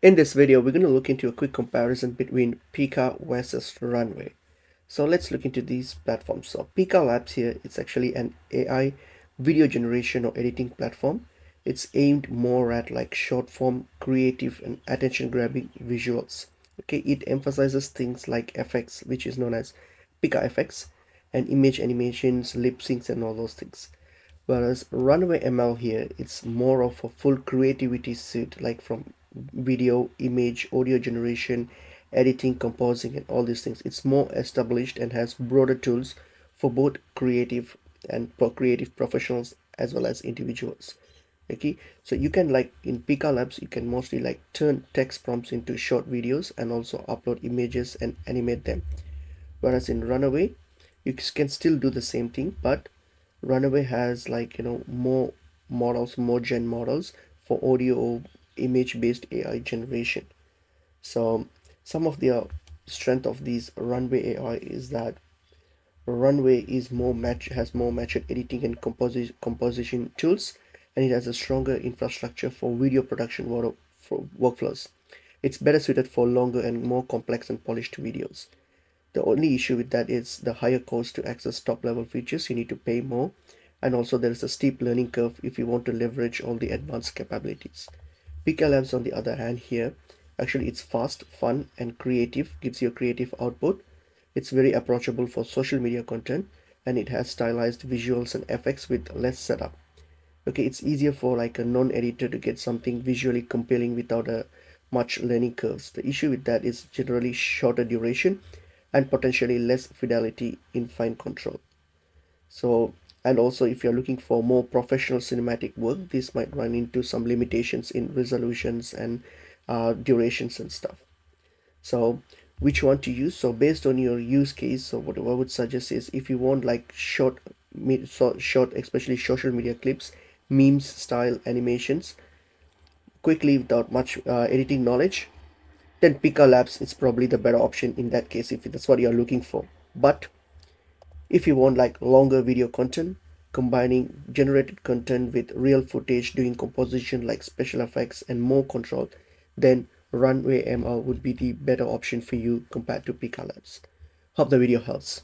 In this video, we're going to look into a quick comparison between Pika versus Runway. So let's look into these platforms. So Pika Labs here, it's actually an AI video generation or editing platform. It's aimed more at like short form, creative and attention grabbing visuals. Okay, it emphasizes things like effects, which is known as Pika effects, and image animations, lip syncs and all those things. Whereas Runway ML here, it's more of a full creativity suite, like from video, image, audio generation, editing, composing, and all these things. It's more established and has broader tools for both creative and creative professionals as well as individuals. Okay, so you can like in Pika Labs, you can mostly like turn text prompts into short videos and also upload images and animate them. Whereas in Runaway, you can still do the same thing, but Runaway has like more models, more gen models for audio or image based AI generation. So some of the strength of these Runway AI is that Runway is more match has more mature editing and composition tools, and it has a stronger infrastructure for video production for workflows. It's better suited for longer and more complex and polished videos. The only issue with that is the higher cost to access top level features. You need to pay more, and also there is a steep learning curve if you want to leverage all the advanced capabilities. Pika Labs on the other hand here, actually it's fast, fun and creative, gives you a creative output. It's very approachable for social media content, and it has stylized visuals and effects with less setup. Okay, it's easier for like a non-editor to get something visually compelling without a much learning curves. The issue with that is generally shorter duration and potentially less fidelity in fine control. So, and also if you're looking for more professional cinematic work, this might run into some limitations in resolutions and durations and stuff. So which one to use? So based on your use case, so what I would suggest is if you want like short, especially social media clips, memes style animations quickly without much editing knowledge, then Pika Labs is probably the better option in that case if that's what you're looking for. But if you want like longer video content, combining generated content with real footage, doing composition like special effects and more control, then Runway ML would be the better option for you compared to Pika Labs. Hope the video helps.